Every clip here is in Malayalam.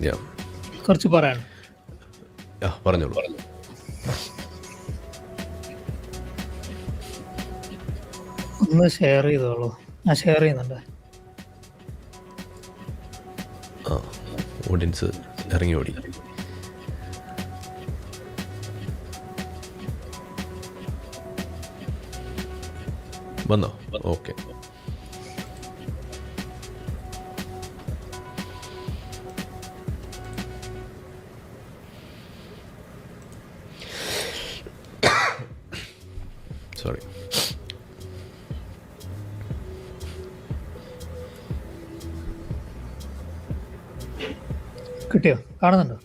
Yeah. കുറച്ച് പറയാൻ. പറഞ്ഞോളൂ. ഒന്ന് ഷെയർ ചെയ്തോളൂ. ഞാൻ ഷെയർ ചെയ്യുന്നുണ്ട്. ഓഡിയൻസ് ഇറങ്ങി ഓടി. വന്നോ? ഓക്കെ. സോറി. കിട്ടിയോ? കാണുന്നുണ്ടോ?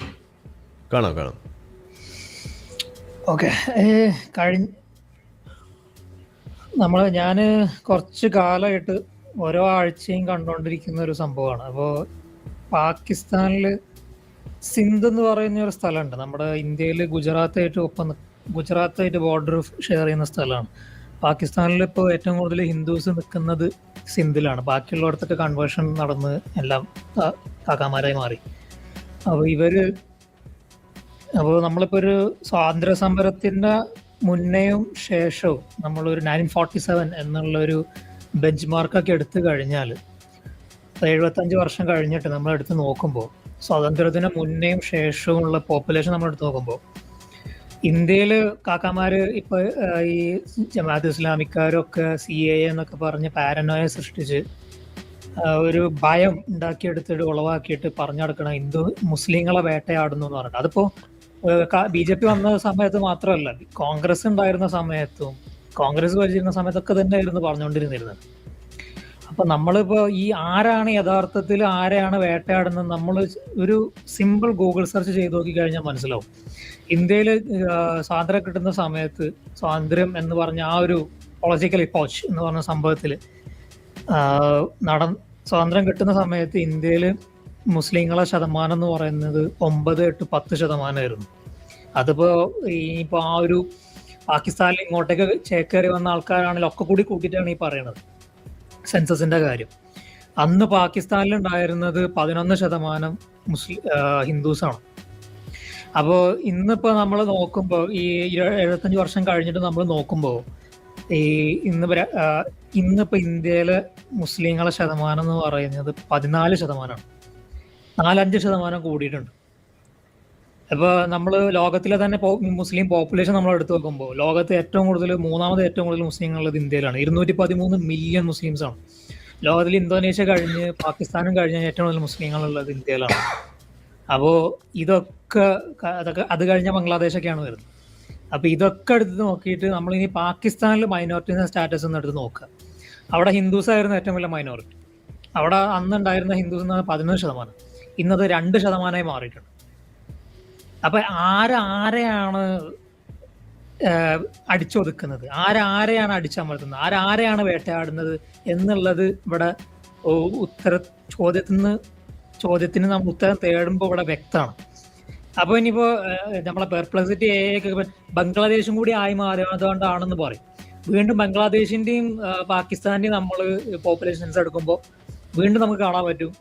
കാണാം. ഓക്കെ. ഞാൻ കുറച്ച് കാലമായിട്ട് ഓരോ ആഴ്ചയും കണ്ടുകൊണ്ടിരിക്കുന്ന ഒരു സംഭവമാണ്. അപ്പോൾ പാകിസ്ഥാനിൽ സിന്ധ് എന്ന് പറയുന്ന ഒരു സ്ഥലമുണ്ട്. നമ്മുടെ ഇന്ത്യയിൽ ഗുജറാത്തായിട്ട് ബോർഡർ ഷെയർ ചെയ്യുന്ന സ്ഥലമാണ്. പാകിസ്ഥാനിൽ ഇപ്പോൾ ഏറ്റവും കൂടുതൽ ഹിന്ദുസ് നിൽക്കുന്നത് സിന്ധിലാണ്. ബാക്കിയുള്ളിടത്തൊക്കെ കൺവേർഷൻ നടന്ന് എല്ലാം കാക്കാമാരായി മാറി. അപ്പോൾ നമ്മളിപ്പോൾ ഒരു സ്വാതന്ത്ര്യ സമരത്തിൻ്റെ മുന്നേയും ശേഷവും നമ്മളൊരു 1947 എന്നുള്ളൊരു ബെഞ്ച് മാർക്കൊക്കെ എടുത്തു കഴിഞ്ഞാൽ 75 വർഷം കഴിഞ്ഞിട്ട് നമ്മൾ എടുത്ത് നോക്കുമ്പോൾ സ്വാതന്ത്ര്യത്തിന് മുന്നേയും ശേഷവും ഉള്ള പോപ്പുലേഷൻ നമ്മൾ എടുത്ത് നോക്കുമ്പോൾ ഇന്ത്യയിൽ കാക്കാമാർ ഇപ്പോൾ ഈ ജമാഅത്ത് ഇസ്ലാമിക്കാരൊക്കെ CAA എന്നൊക്കെ പറഞ്ഞ് പാരനോയ സൃഷ്ടിച്ച് ഒരു ഭയം ഉണ്ടാക്കിയെടുത്തിട്ട് ഉളവാക്കിയിട്ട് പറഞ്ഞു നടക്കണം മുസ്ലിങ്ങളെ വേട്ടയാടുന്നു എന്ന് പറഞ്ഞിട്ട്. അതിപ്പോൾ BJP വന്ന സമയത്ത് മാത്രമല്ല, കോൺഗ്രസ് ഉണ്ടായിരുന്ന സമയത്തും കോൺഗ്രസ് ഭരിച്ചിരുന്ന സമയത്തൊക്കെ തന്നെയായിരുന്നു പറഞ്ഞുകൊണ്ടിരുന്നിരുന്നത്. അപ്പൊ നമ്മളിപ്പോ ഈ ആരാണ് യഥാർത്ഥത്തിൽ ആരെയാണ് വേട്ടയാടുന്നത് നമ്മൾ ഒരു സിമ്പിൾ ഗൂഗിൾ സെർച്ച് ചെയ്ത് നോക്കി കഴിഞ്ഞാൽ മനസ്സിലാവും. ഇന്ത്യയിൽ സ്വാതന്ത്ര്യം കിട്ടുന്ന സമയത്ത് സ്വാതന്ത്ര്യം എന്ന് പറഞ്ഞ ആ ഒരു പൊളിറ്റിക്കൽ ഇപ്പോച്ച് എന്ന് പറഞ്ഞ സംഭവത്തിൽ സ്വാതന്ത്ര്യം കിട്ടുന്ന സമയത്ത് ഇന്ത്യയിൽ മുസ്ലിങ്ങളെ ശതമാനം എന്ന് പറയുന്നത് 9-10% അതിപ്പോ ഇനിയിപ്പോ ആ ഒരു പാകിസ്ഥാനിൽ ഇങ്ങോട്ടേക്ക് ചേക്കേറി വന്ന ആൾക്കാരാണെങ്കിൽ ഒക്കെ കൂടി കൂട്ടിയിട്ടാണ് ഈ പറയുന്നത് സെൻസസിന്റെ കാര്യം. അന്ന് പാകിസ്ഥാനിൽ ഉണ്ടായിരുന്നത് 11% ഹിന്ദുസാണ്. അപ്പോൾ ഇന്നിപ്പോ നമ്മൾ നോക്കുമ്പോൾ ഈ 75 വർഷം കഴിഞ്ഞിട്ട് നമ്മൾ നോക്കുമ്പോൾ ഇന്നിപ്പോ ഇന്ത്യയിലെ മുസ്ലിങ്ങളെ ശതമാനം എന്ന് പറയുന്നത് 14%. 4-5% കൂടിയിട്ടുണ്ട്. അപ്പോൾ നമ്മൾ ലോകത്തിലെ തന്നെ മുസ്ലിം പോപ്പുലേഷൻ നമ്മൾ എടുത്തു നോക്കുമ്പോൾ ലോകത്ത് മൂന്നാമത് ഏറ്റവും കൂടുതൽ മുസ്ലിങ്ങളുള്ളത് ഇന്ത്യയിലാണ്. 213 മില്യൺ മുസ്ലിംസാണ്. ലോകത്തിൽ ഇന്തോനേഷ്യ കഴിഞ്ഞ് പാകിസ്ഥാനും കഴിഞ്ഞ് ഏറ്റവും കൂടുതൽ മുസ്ലിങ്ങളുള്ളത് ഇന്ത്യയിലാണ്. അപ്പോൾ അതൊക്കെ അത് കഴിഞ്ഞ ബംഗ്ലാദേശൊക്കെയാണ് വരുന്നത്. അപ്പോൾ ഇതൊക്കെ എടുത്ത് നോക്കിയിട്ട് നമ്മളിനി പാകിസ്ഥാനിൽ മൈനോറിറ്റീസിന്റെ സ്റ്റാറ്റസ് ഒന്ന് എടുത്ത് നോക്കുക. അവിടെ ഹിന്ദുസ് ആയിരുന്നു ഏറ്റവും വലിയ മൈനോറിറ്റി. അവിടെ അന്നുണ്ടായിരുന്ന ഹിന്ദുസ് എന്ന് പറഞ്ഞാൽ 11%. ഇന്നത് 2% മാറിയിട്ടുണ്ട്. അപ്പൊ ആരെയാണ് അടിച്ചൊതുക്കുന്നത്, ആരെയാണ് അടിച്ചമർത്തുന്നത്, ആരെയാണ് വേട്ടയാടുന്നത് എന്നുള്ളത് ഇവിടെ ചോദ്യത്തിന് നമ്മൾ ഉത്തരം തേടുമ്പോൾ ഇവിടെ വ്യക്തമാണ്. അപ്പൊ ഇനിയിപ്പോ നമ്മളെ പെർപ്ലക്സിറ്റി ബംഗ്ലാദേശും കൂടി ആയി മാറിയതുകൊണ്ടാണെന്ന് പറയും. വീണ്ടും ബംഗ്ലാദേശിന്റെയും പാകിസ്ഥാന്റെയും നമ്മൾ പോപ്പുലേഷൻസ് എടുക്കുമ്പോൾ വീണ്ടും നമുക്ക് കാണാൻ പറ്റും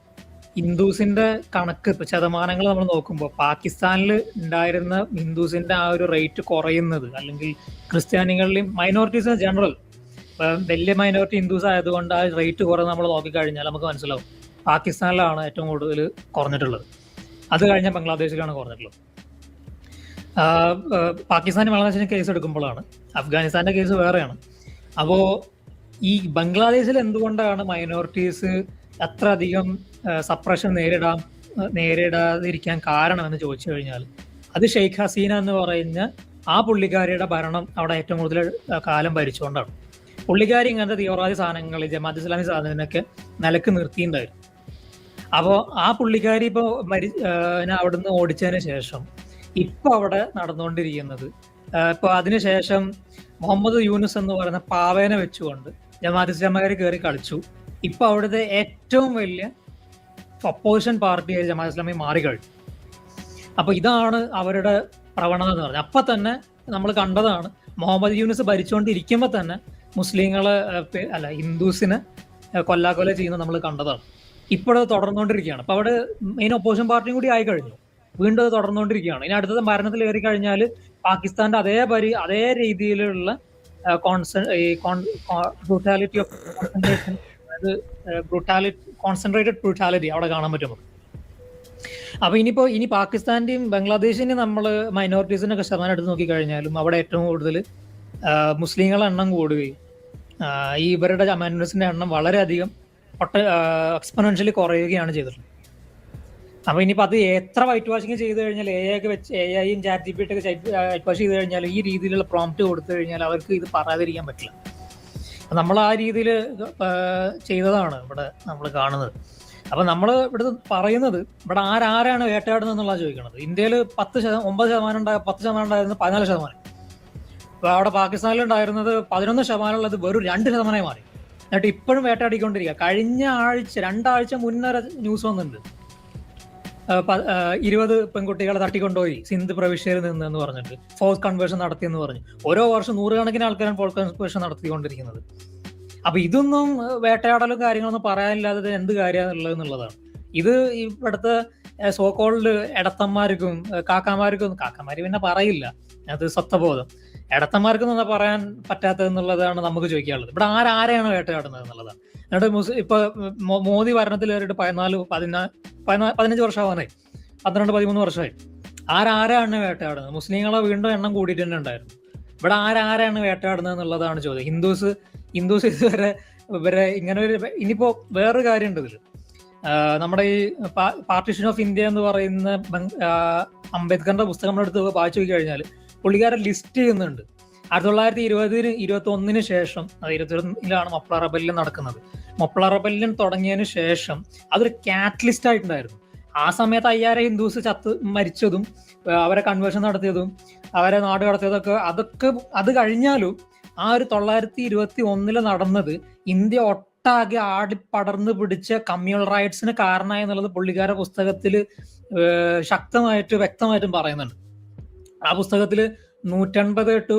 ഹിന്ദുസിന്റെ കണക്ക് ശതമാനങ്ങൾ നമ്മൾ നോക്കുമ്പോൾ പാകിസ്ഥാനിൽ ഉണ്ടായിരുന്ന ഹിന്ദുസിന്റെ ആ ഒരു റേറ്റ് കുറയുന്നത്, അല്ലെങ്കിൽ ക്രിസ്ത്യാനികളിലും മൈനോറിറ്റീസ് ജനറൽ വലിയ മൈനോറിറ്റി ഹിന്ദുസ് ആയതുകൊണ്ട് ആ റേറ്റ് കുറവ് നമ്മൾ നോക്കിക്കഴിഞ്ഞാൽ നമുക്ക് മനസ്സിലാവും പാകിസ്ഥാനിലാണ് ഏറ്റവും കൂടുതൽ കുറഞ്ഞിട്ടുള്ളത്. അത് കഴിഞ്ഞാൽ ബംഗ്ലാദേശിലാണ് കുറഞ്ഞിട്ടുള്ളത്. പാകിസ്ഥാൻ ബംഗ്ലാദേശിന് കേസ് എടുക്കുമ്പോഴാണ്, അഫ്ഗാനിസ്ഥാന്റെ കേസ് വേറെയാണ്. അപ്പോൾ ഈ ബംഗ്ലാദേശിൽ എന്തുകൊണ്ടാണ് മൈനോറിറ്റീസ് അത്ര അധികം സപ്രഷൻ നേരിടാതിരിക്കാൻ കാരണം എന്ന് ചോദിച്ചു കഴിഞ്ഞാൽ അത് ഷെയ്ഖ് ഹസീന എന്ന് പറയുന്ന ആ പുള്ളിക്കാരിയുടെ ഭരണം അവിടെ ഏറ്റവും കൂടുതൽ കാലം ഭരിച്ചുകൊണ്ടാണ്. പുള്ളിക്കാരി ഇങ്ങനത്തെ തീവ്രവാദി സാധനങ്ങൾ, ജമാഅത്ത് ഇസ്ലാമി സാധനങ്ങളൊക്കെ നിലക്ക് നിർത്തിയിട്ടുണ്ടായിരുന്നു. അപ്പോൾ ആ പുള്ളിക്കാരി ഇപ്പോൾ അവിടുന്ന് ഓടിച്ചതിന് ശേഷം ഇപ്പൊ അവിടെ നടന്നുകൊണ്ടിരിക്കുന്നത്, ഇപ്പൊ അതിനുശേഷം മുഹമ്മദ് യൂനുസ് എന്ന് പറയുന്ന പാവേനെ വെച്ചുകൊണ്ട് ജമാഅത്ത് ഇസ്ലാമിക്കാർ കയറി കളിച്ചു. ഇപ്പൊ അവിടുത്തെ ഏറ്റവും വലിയ ഒപ്പോസിഷൻ പാർട്ടിയായി ജമാഅത്ത് ഇസ്ലാമി മാറിക്കഴിഞ്ഞു. അപ്പൊ ഇതാണ് അവരുടെ പ്രവണത എന്ന് പറഞ്ഞത്. അപ്പൊ തന്നെ നമ്മൾ കണ്ടതാണ്, മുഹമ്മദ് യൂനുസ് ഭരിച്ചുകൊണ്ടിരിക്കുമ്പോ തന്നെ ഹിന്ദുസിനെ കൊല്ലാക്കൊല ചെയ്യുന്നത് നമ്മൾ കണ്ടതാണ്. ഇപ്പോഴത് തുടർന്നുകൊണ്ടിരിക്കുകയാണ്. അപ്പൊ അവിടെ മെയിൻ ഒപ്പോസിഷൻ പാർട്ടിയും കൂടി ആയി കഴിഞ്ഞു, വീണ്ടും അത് തുടർന്നുകൊണ്ടിരിക്കുകയാണ്. ഇനി അടുത്തത് ഭരണത്തിൽ കയറി കഴിഞ്ഞാൽ പാകിസ്ഥാന്റെ അതേ രീതിയിലുള്ള ബ്രൂട്ടാലിറ്റി ഓഫ് കോൺസെൻട്രേഷൻ, അതായത് കോൺസെൻട്രേറ്റഡ് ബ്രൂട്ടാലിറ്റി അവിടെ കാണാൻ പറ്റും. അപ്പൊ ഇനി പാകിസ്ഥാന്റെയും ബംഗ്ലാദേശിന്റെയും നമ്മൾ മൈനോറിറ്റീസിനൊക്കെ ശതമാനം എടുത്ത് നോക്കിക്കഴിഞ്ഞാലും അവിടെ ഏറ്റവും കൂടുതൽ മുസ്ലിങ്ങളുടെ എണ്ണം കൂടുകയും ഈ ഇവരുടെ മൈനോറിറ്റീസിന്റെ എണ്ണം വളരെയധികം എക്സ്പൊണൻഷ്യലി കുറയുകയാണ് ചെയ്തിട്ടുള്ളത്. അപ്പൊ ഇനിയിപ്പോൾ അത് എത്ര വൈറ്റ് വാഷിങ് ചെയ്ത് കഴിഞ്ഞാൽ AI-യും ChatGPT ഒക്കെ വൈറ്റ് വാഷ് ചെയ്ത് കഴിഞ്ഞാൽ ഈ രീതിയിലുള്ള പ്രോംപ്റ്റ് കൊടുത്തു കഴിഞ്ഞാൽ അവർക്ക് ഇത് പറയാതിരിക്കാൻ പറ്റില്ല. നമ്മൾ ആ രീതിയിൽ ചെയ്തതാണ് ഇവിടെ നമ്മൾ കാണുന്നത്. അപ്പൊ നമ്മൾ ഇവിടെ പറയുന്നത് ഇവിടെ ആരാണ് വേട്ടയാടുന്നത് എന്നുള്ള ചോദിക്കുന്നത്. ഇന്ത്യയിൽ 9% 10% ഉണ്ടായിരുന്നത് 14%. അവിടെ പാകിസ്ഥാനിൽ ഉണ്ടായിരുന്നത് 11% ഉള്ളത് വെറും 2% മാറി. എന്നിട്ട് ഇപ്പോഴും വേട്ടയാടിക്കൊണ്ടിരിക്കുക. കഴിഞ്ഞ രണ്ടാഴ്ച മുന്നേ ന്യൂസ് വന്നിട്ടുണ്ട്, 20 പെൺകുട്ടികളെ തട്ടിക്കൊണ്ടുപോയി സിന്ധ് പ്രവിശ്യയിൽ നിന്ന് എന്ന് പറഞ്ഞിട്ട് ഫോഴ്സ് കൺവേർഷൻ നടത്തിയെന്ന് പറഞ്ഞു. ഓരോ വർഷം 100 കണക്കിന് ആൾക്കാരാണ് ഫോഴ്സ് കൺവേർഷൻ നടത്തിക്കൊണ്ടിരിക്കുന്നത്. അപ്പൊ ഇതൊന്നും വേട്ടയാടലും കാര്യങ്ങളൊന്നും പറയാനില്ലാതെ എന്ത് കാര്യമുള്ളത് എന്നുള്ളതാണ്. ഇത് ഇവിടുത്തെ സോക്കോൾഡ് ഇടത്തന്മാർക്കും കാക്കാമാര് പിന്നെ പറയില്ല, അത് സ്വത്വബോധം. ഇടത്തന്മാർക്കൊന്നും പറയാൻ പറ്റാത്തത് എന്നുള്ളതാണ് നമുക്ക് ചോദിക്കാനുള്ളത്. ഇവിടെ ആരെയാണ് വേട്ടയാടുന്നത് എന്നുള്ളതാണ്. എന്നിട്ട് ഇപ്പൊ മോദി ഭരണത്തിൽ കയറിയിട്ട് 15 വർഷമാവാനായി, 12-13 വർഷമായി. ആരാണ് വേട്ടയാടുന്നത്? മുസ്ലിങ്ങളെ വീണ്ടും എണ്ണം കൂടിയിട്ട് തന്നെ ഉണ്ടായിരുന്നു. ഇവിടെ ആരാണ് വേട്ടയാടുന്നത് എന്നുള്ളതാണ് ചോദ്യം. ഹിന്ദുസ് ഇവരെ ഇങ്ങനെ ഇനിയിപ്പോ വേറൊരു കാര്യമുണ്ട് ഇതിൽ. നമ്മുടെ ഈ പാർട്ടീഷൻ ഓഫ് ഇന്ത്യ എന്ന് പറയുന്ന അംബേദ്കറിന്റെ പുസ്തകം നമ്മളെടുത്ത് വായിച്ചു നോക്കി കഴിഞ്ഞാൽ പുള്ളിക്കാരൻ ലിസ്റ്റ് ചെയ്യുന്നുണ്ട്. 1920-21 ശേഷം, 21 മൊപ്ല റെബല്യൻ നടക്കുന്നത്. മൊപ്ല റെബല്യൻ തുടങ്ങിയതിന് ശേഷം അതൊരു കാറ്റലിസ്റ്റ് ആയിട്ടുണ്ടായിരുന്നു. ആ സമയത്ത് 5000 ഹിന്ദുസ് മരിച്ചതും അവരെ കൺവേർഷൻ നടത്തിയതും അവരെ നാട് കടത്തിയതൊക്കെ അത് കഴിഞ്ഞാലും ആ ഒരു 1921 നടന്നത് ഇന്ത്യ ഒട്ടാകെ ആടിപ്പടർന്ന് പിടിച്ച കമ്മ്യൂണൽ റൈറ്റ്സിന് കാരണമായി എന്നുള്ളത് പുള്ളിക്കാരുടെ പുസ്തകത്തിൽ വ്യക്തമായിട്ടും പറയുന്നുണ്ട്. ആ പുസ്തകത്തിൽ 150 to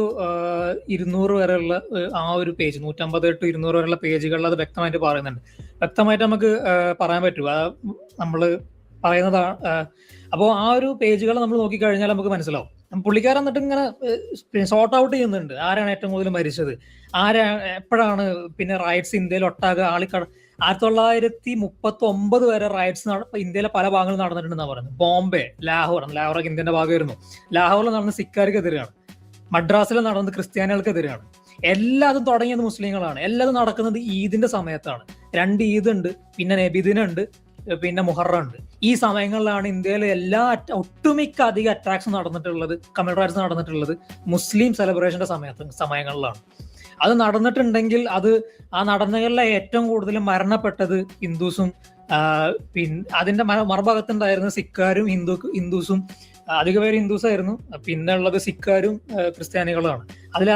200 വരെയുള്ള ആ ഒരു പേജ്, 150 to 200 വരെയുള്ള പേജുകളിൽ അത് വ്യക്തമായിട്ട് പറയുന്നുണ്ട്. വ്യക്തമായിട്ട് നമുക്ക് പറയാൻ പറ്റും, നമ്മൾ പറയുന്നതാണ്. അപ്പോൾ ആ ഒരു പേജുകൾ നമ്മൾ നോക്കിക്കഴിഞ്ഞാൽ നമുക്ക് മനസ്സിലാവും. പുള്ളിക്കാരൻ എന്നിട്ട് ഇങ്ങനെ സോർട്ട് ഔട്ട് ചെയ്യുന്നുണ്ട്, ആരാണ് ഏറ്റവും കൂടുതൽ മരിച്ചത്, എപ്പോഴാണ് പിന്നെ റൈറ്റ്സ് ഇന്ത്യയിൽ ഒട്ടാകെ 1939 വരെ റൈറ്റ്സ് ഇന്ത്യയിലെ പല ഭാഗങ്ങളിൽ നടന്നിട്ടുണ്ടെന്നാണ് പറയുന്നത്. ബോംബെ, ലാഹോറൊക്കെ ഇന്ത്യന്റെ ഭാഗമായിരുന്നു. ലാഹോറിൽ നടന്ന സിക്കാർക്കെതിരെയാണ്, മദ്രാസിൽ നടന്നത് ക്രിസ്ത്യാനികൾക്കെതിരെയാണ്. എല്ലാതും തുടങ്ങിയത് മുസ്ലിങ്ങളാണ്. എല്ലാതും നടക്കുന്നത് ഈദിന്റെ സമയത്താണ്. 2 ഈദ് ഉണ്ട്, പിന്നെ നബിദിനുണ്ട്, പിന്നെ മുഹറം ഉണ്ട്. ഈ സമയങ്ങളിലാണ് ഇന്ത്യയിലെ ഒട്ടുമിക്ക അധികം അറ്റാക്സ് നടന്നിട്ടുള്ളത്, കമ്മ്യൂണൽ റൈറ്റ്സ് നടന്നിട്ടുള്ളത് മുസ്ലിം സെലിബ്രേഷന്റെ സമയങ്ങളിലാണ്. അത് നടന്നിട്ടുണ്ടെങ്കിൽ ആ നടന്നകളിലെ ഏറ്റവും കൂടുതൽ മരണപ്പെട്ടത് ഹിന്ദുസും പിന്നെ അതിന്റെ മറുഭാഗത്തുണ്ടായിരുന്ന സിക്കാരും ഹിന്ദുസും, അധിക പേര് ഹിന്ദുസായിരുന്നു. പിന്നെ ഉള്ളത് സിക്കാരും ക്രിസ്ത്യാനികളുമാണ്. അതിൽ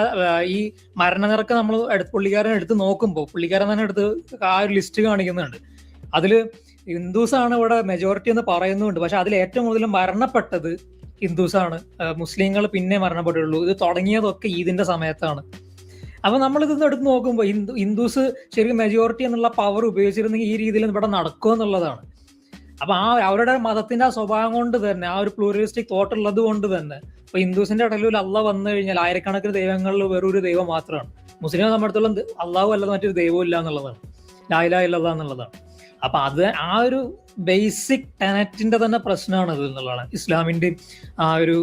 ഈ മരണനിരക്ക് നമ്മൾ പുള്ളിക്കാരൻ എടുത്ത് നോക്കുമ്പോൾ പുള്ളിക്കാരൻ തന്നെ എടുത്ത് ആ ഒരു ലിസ്റ്റ് കാണിക്കുന്നുണ്ട്. അതില് ഹിന്ദുസാണ് ഇവിടെ മെജോറിറ്റി എന്ന് പറയുന്നുണ്ട്. പക്ഷെ അതിൽ ഏറ്റവും കൂടുതൽ മരണപ്പെട്ടത് ഹിന്ദുസാണ്. മുസ്ലിങ്ങൾ പിന്നെ മരണപ്പെട്ടുള്ളൂ. ഇത് തുടങ്ങിയതൊക്കെ ഈദിന്റെ സമയത്താണ്. അപ്പൊ നമ്മൾ ഇതൊന്നും എടുത്ത് നോക്കുമ്പോൾ ഹിന്ദുസ് ശരിക്കും മെജോറിറ്റി എന്നുള്ള പവർ ഉപയോഗിച്ചിരുന്നെങ്കിൽ ഈ രീതിയിൽ ഇവിടെ നടക്കുക എന്നുള്ളതാണ്. അപ്പൊ അവരുടെ മതത്തിന്റെ ആ സ്വഭാവം കൊണ്ട് തന്നെ, ആ ഒരു പ്ലൂറലിസ്റ്റിക് തോട്ട് ഉള്ളത് കൊണ്ട് തന്നെ ഇപ്പൊ ഹിന്ദുസിന്റെ ഇടയിൽ അള്ളാഹ് വന്നു കഴിഞ്ഞാൽ ആയിരക്കണക്കിന് ദൈവങ്ങളിൽ വേറൊരു ദൈവം മാത്രമാണ്. മുസ്ലിം സംബന്ധിച്ചിടത്തോളം അള്ളാഹു അല്ലാതെ മറ്റൊരു ദൈവവും ഇല്ല എന്നുള്ളതാണ്, ലാ ഇലാഹ ഇല്ലല്ലാഹ് എന്നുള്ളതാണ്. അപ്പൊ ആ ഒരു ബേസിക് ടെനറ്റിന്റെ തന്നെ പ്രശ്നമാണ് ഇത് എന്നുള്ളതാണ് ഇസ്ലാമിന്റെയും ആ ഒരു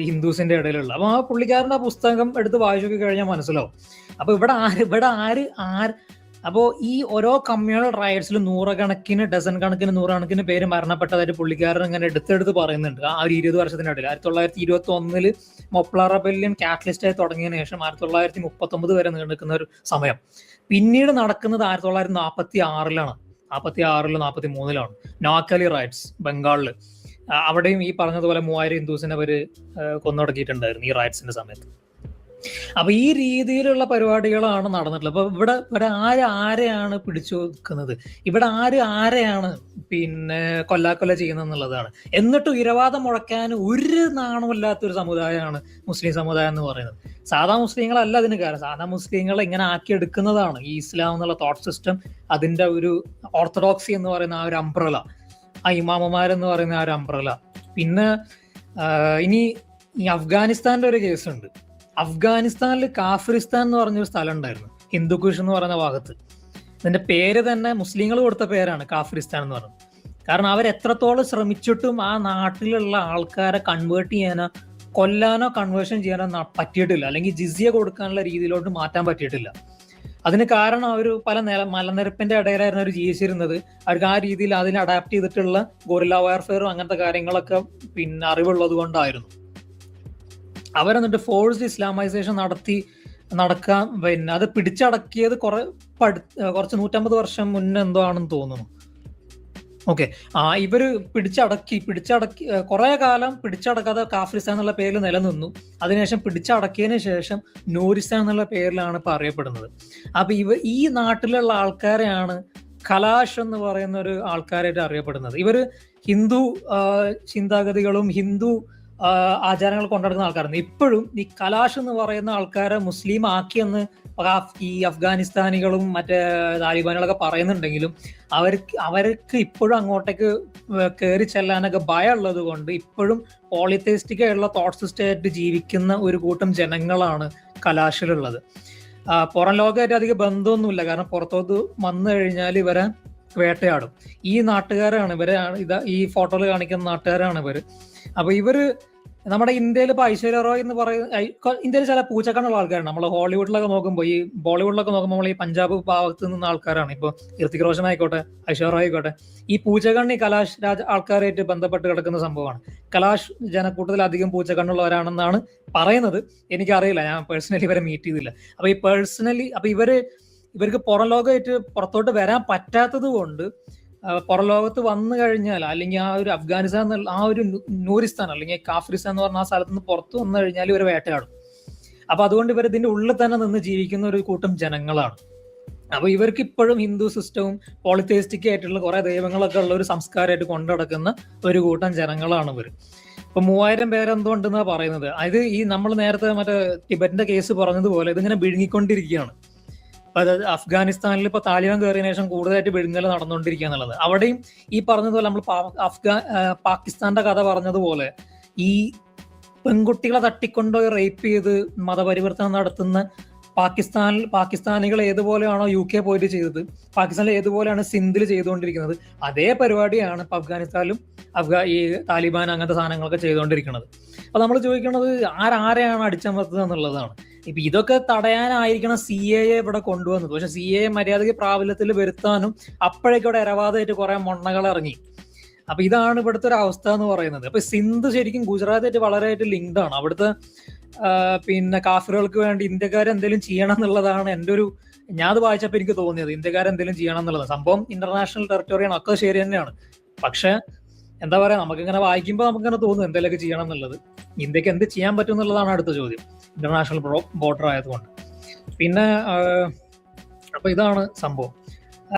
ഹിന്ദുസിന്റെ ഇടയിലുള്ള. അപ്പൊ ആ പുള്ളിക്കാരന്റെ പുസ്തകം എടുത്ത് വായിച്ചു നോക്കി കഴിഞ്ഞാൽ മനസ്സിലാവും. അപ്പൊ ഇവിടെ ആര് അപ്പോ ഈ ഓരോ കമ്മ്യൂണൽ റൈറ്റ്സിലും ഡസൻ കണക്കിന് നൂറുകണക്കിന് പേര് മരണപ്പെട്ടതായിട്ട് പുള്ളിക്കാരൻ ഇങ്ങനെ എടുത്തെടുത്ത് പറയുന്നുണ്ട്. ആ ഒരു 20 വർഷത്തിനിടയിൽ 1921 മൊപ്ല റെബല്യൻ കാറ്റലിസ്റ്റായി തുടങ്ങിയതിനു ശേഷം 1939 വരെ നീണ്ടുനിൽക്കുന്ന ഒരു സമയം. പിന്നീട് നടക്കുന്നത് 1946 43 നോക്കലി റൈറ്റ്സ് ബംഗാളില്. അവിടെയും ഈ പറഞ്ഞതുപോലെ 3000 ഹിന്ദുസിനെ അവര് കൊന്നൊടുക്കിയിട്ടുണ്ടായിരുന്നു ഈ റൈറ്റ്സിന്റെ സമയത്ത്. അപ്പൊ ഈ രീതിയിലുള്ള പരിപാടികളാണ് നടന്നിട്ടുള്ളത്. അപ്പൊ ഇവിടെ ആരെയാണ് പിടിച്ചു വെക്കുന്നത്, ഇവിടെ ആരെയാണ് പിന്നെ കൊല്ലാക്കൊല്ല ചെയ്യുന്നത് എന്നുള്ളതാണ്. എന്നിട്ടും ഇരവാദം മുഴക്കാൻ ഒരു നാണമില്ലാത്തൊരു സമുദായമാണ് മുസ്ലിം സമുദായം എന്ന് പറയുന്നത്. സാധാ മുസ്ലിങ്ങളല്ല അതിന് കാരണം. സാധാ മുസ്ലിങ്ങളെ ഇങ്ങനെ ആക്കിയെടുക്കുന്നതാണ് ഈ ഇസ്ലാം എന്നുള്ള തോട്ട് സിസ്റ്റം, അതിന്റെ ഒരു ഓർത്തഡോക്സി എന്ന് പറയുന്ന ആ ഒരു അംബ്രല, ആ ഇമാമമാരെന്ന് പറയുന്ന ആ ഒരു അംബ്രല. പിന്നെ ഇനി ഈ അഫ്ഗാനിസ്ഥാന്റെ ഒരു കേസുണ്ട്. അഫ്ഗാനിസ്ഥാനിൽ കാഫിറിസ്ഥാൻ എന്ന് പറഞ്ഞൊരു സ്ഥലം ഉണ്ടായിരുന്നു, ഹിന്ദുക്കുഷ് എന്ന് പറയുന്ന ഭാഗത്ത്. ഇതിന്റെ പേര് തന്നെ മുസ്ലിങ്ങൾ കൊടുത്ത പേരാണ് കാഫിറിസ്ഥാൻ എന്ന് പറയുന്നത്. കാരണം അവരെത്രത്തോളം ശ്രമിച്ചിട്ടും ആ നാട്ടിലുള്ള ആൾക്കാരെ കൺവേർട്ട് ചെയ്യാനോ കൊല്ലാനോ കൺവേർഷൻ ചെയ്യാനോ പറ്റിയിട്ടില്ല, അല്ലെങ്കിൽ ജിസിയ കൊടുക്കാനുള്ള രീതിയിലോട്ട് മാറ്റാൻ പറ്റിയിട്ടില്ല. അതിന് കാരണം അവർ പല മലനിരപ്പിന്റെ ഇടയിലായിരുന്നു അവർ ജീവിച്ചിരുന്നത്. അവർക്ക് ആ രീതിയിൽ അതിനെ അഡാപ്റ്റ് ചെയ്തിട്ടുള്ള ഗൊറില്ല വാർഫെയറും അങ്ങനത്തെ കാര്യങ്ങളൊക്കെ പിന്നെ അറിവുള്ളത് കൊണ്ടായിരുന്നു. അവരെന്നിട്ട് ഫോഴ്സ്ഡ് ഇസ്ലാമൈസേഷൻ നടക്കാൻ പിന്നെ അത് പിടിച്ചടക്കിയത് കുറച്ച് 150 വർഷം മുന്നേ എന്തോ ആണെന്ന് തോന്നുന്നു. ഓക്കെ, ഇവര് പിടിച്ചടക്കി കുറെ കാലം പിടിച്ചടക്കാതെ കാഫിറിസ്ഥാൻ എന്നുള്ള പേരിൽ നിലനിന്നു. അതിനുശേഷം പിടിച്ചടക്കിയതിനു ശേഷം നൂരിസ്ഥാൻ എന്നുള്ള പേരിലാണ് ഇപ്പൊ അറിയപ്പെടുന്നത്. അപ്പൊ ഈ നാട്ടിലുള്ള ആൾക്കാരെയാണ് ഖലാഷ് എന്ന് പറയുന്ന ഒരു ആൾക്കാരായിട്ട് അറിയപ്പെടുന്നത്. ഇവര് ഹിന്ദു ചിന്താഗതികളും ഹിന്ദു ആചാരങ്ങൾ കൊണ്ടുനടക്കുന്ന ആൾക്കാരാണ്. ഇപ്പോഴും ഈ ഖലാഷ് എന്ന് പറയുന്ന ആൾക്കാരെ മുസ്ലിം ആക്കിയെന്ന് ഈ അഫ്ഗാനിസ്ഥാനികളും മറ്റേ താലിബാനുകളൊക്കെ പറയുന്നുണ്ടെങ്കിലും അവർക്ക് ഇപ്പോഴും അങ്ങോട്ടേക്ക് കയറി ചെല്ലാനൊക്കെ ഭയമുള്ളത് കൊണ്ട് ഇപ്പോഴും പോളിതെയിസ്റ്റിക് ആയിട്ടുള്ള തോട്ട് സിസ്റ്റം ആയിട്ട് ജീവിക്കുന്ന ഒരു കൂട്ടം ജനങ്ങളാണ് ഖലാഷിലുള്ളത്. പുറം ലോകമായിട്ട് അധികം ബന്ധമൊന്നുമില്ല, കാരണം പുറത്തോട്ട് വന്നു കഴിഞ്ഞാൽ ഇവരെ വേട്ടയാടും. ഈ നാട്ടുകാരാണ് ഈ ഫോട്ടോയിൽ കാണിക്കുന്ന നാട്ടുകാരാണ് ഇവര്. അപ്പൊ ഇവര് നമ്മുടെ ഇന്ത്യയിൽ ഇപ്പൊ ഐശ്വര്യ റോയ് എന്ന് പറയുന്ന ഇന്ത്യയിൽ ചില പൂച്ചക്കണ്ണുള്ള ആൾക്കാരാണ്. നമ്മൾ ഹോളിവുഡിലൊക്കെ നോക്കുമ്പോൾ, ഈ ബോളിവുഡിലൊക്കെ നോക്കുമ്പോൾ നമ്മൾ ഈ പഞ്ചാബ് ഭാഗത്ത് നിന്ന ആൾക്കാരാണ്. ഇപ്പൊ ഋത്തിക് റോഷൻ ആയിക്കോട്ടെ, ഐശ്വര്യ റോയ് ആയിക്കോട്ടെ, ഈ പൂച്ചക്കണ്ണി കലാഷ് ആൾക്കാരായിട്ട് ബന്ധപ്പെട്ട് കിടക്കുന്ന സംഭവമാണ്. കലാഷ് ജനക്കൂട്ടത്തിൽ അധികം പൂച്ചക്കണ്ണുള്ളവരാണെന്നാണ് പറയുന്നത്. എനിക്കറിയില്ല, ഞാൻ പേഴ്സണലി ഇവരെ മീറ്റ് ചെയ്തില്ല. അപ്പൊ ഇവർക്ക് പുറം ലോകമായിട്ട് പുറത്തോട്ട് വരാൻ പറ്റാത്തത് കൊണ്ട് പുറം ലോകത്ത് വന്നു കഴിഞ്ഞാൽ, അല്ലെങ്കിൽ ആ ഒരു അഫ്ഗാനിസ്ഥാൻ ആ ഒരു നൂരിസ്ഥാൻ അല്ലെങ്കിൽ കാഫിറിസ്ഥാൻ എന്ന് പറഞ്ഞ ആ സ്ഥലത്ത് നിന്ന് പുറത്തു വന്നു കഴിഞ്ഞാൽ ഇവർ വേട്ടയാടും. അപ്പൊ അതുകൊണ്ട് ഇവർ ഇതിന്റെ ഉള്ളിൽ തന്നെ നിന്ന് ജീവിക്കുന്ന ഒരു കൂട്ടം ജനങ്ങളാണ്. അപ്പൊ ഇവർക്ക് ഇപ്പോഴും ഹിന്ദു സിസ്റ്റവും പോളിതെയിസ്റ്റിക് ആയിട്ടുള്ള കുറെ ദൈവങ്ങളൊക്കെ ഉള്ള ഒരു സംസ്കാരമായിട്ട് കൊണ്ടുനടക്കുന്ന ഒരു കൂട്ടം ജനങ്ങളാണ് ഇവർ. ഇപ്പൊ 3000 പേരെന്തുകൊണ്ടെന്നാ പറയുന്നത്. അത് ഈ നമ്മൾ നേരത്തെ മറ്റേ ടിബറ്റിന്റെ കേസ് പറഞ്ഞതുപോലെ ഇതിങ്ങനെ വിഴുങ്ങിക്കൊണ്ടിരിക്കുകയാണ്. അത് അഫ്ഗാനിസ്ഥാനിൽ ഇപ്പൊ താലിബാൻ കയറിയതിനു ശേഷം കൂടുതലായിട്ട് വിഴുങ്ങൽ നടന്നുകൊണ്ടിരിക്കുക എന്നുള്ളത്. അവിടെയും ഈ പറഞ്ഞതുപോലെ നമ്മൾ പാകിസ്ഥാന്റെ കഥ പറഞ്ഞതുപോലെ ഈ പെൺകുട്ടികളെ തട്ടിക്കൊണ്ടുപോയി റേപ്പ് ചെയ്ത് മതപരിവർത്തനം നടത്തുന്ന പാകിസ്ഥാനികൾ ഏതുപോലെയാണോ UK പോയിട്ട് ചെയ്തത്, പാകിസ്ഥാനിൽ ഏതുപോലെയാണ് സിന്ധിൽ ചെയ്തുകൊണ്ടിരിക്കുന്നത്, അതേ പരിപാടിയാണ് ഇപ്പൊ അഫ്ഗാനിസ്ഥാനിലും ഈ താലിബാൻ അങ്ങനത്തെ സാധനങ്ങളൊക്കെ ചെയ്തുകൊണ്ടിരിക്കുന്നത്. അപ്പൊ നമ്മൾ ചോദിക്കുന്നത് ആരെയാണ് അടിച്ചമർത്തുന്നത് എന്നുള്ളതാണ്. ഇപ്പൊ ഇതൊക്കെ തടയാനായിരിക്കണം CAA ഇവിടെ കൊണ്ടുവന്നത്. പക്ഷെ CAA മര്യാദയ്ക്ക് പ്രാബല്യത്തിൽ വരുത്താനും അപ്പോഴേക്കും ഇവിടെ ഇരവാദമായിട്ട് കുറെ മൊണ്ണകൾ ഇറങ്ങി. അപ്പൊ ഇതാണ് ഇവിടുത്തെ ഒരു അവസ്ഥ എന്ന് പറയുന്നത്. അപ്പൊ സിന്ധ് ശരിക്കും ഗുജറാത്തായിട്ട് വളരെയായിട്ട് ലിങ്ക്ഡ് ആണ്. അവിടുത്തെ പിന്നെ കാഫിറുകൾക്ക് വേണ്ടി ഇന്ത്യക്കാരെന്തെങ്കിലും ചെയ്യണം എന്നുള്ളതാണ് ഞാൻ അത് വായിച്ചപ്പോൾ എനിക്ക് തോന്നിയത്. ഇന്ത്യക്കാരെന്തെങ്കിലും ചെയ്യണം എന്നുള്ളത് സംഭവം ഇന്റർനാഷണൽ ടെറിട്ടറിയാണ്, ഒക്കെ ശരി തന്നെയാണ്. പക്ഷെ എന്താ പറയാ, നമുക്കിങ്ങനെ വായിക്കുമ്പോൾ നമുക്കിങ്ങനെ തോന്നും എന്തെങ്കിലുമൊക്കെ ചെയ്യണം എന്നുള്ളത്. ഇന്ത്യക്ക് എന്ത് ചെയ്യാൻ പറ്റും എന്നുള്ളതാണ് അടുത്ത ചോദ്യം, ഇന്റർനാഷണൽ ബോർഡർ ആയതുകൊണ്ട്. പിന്നെ അപ്പൊ ഇതാണ് സംഭവം.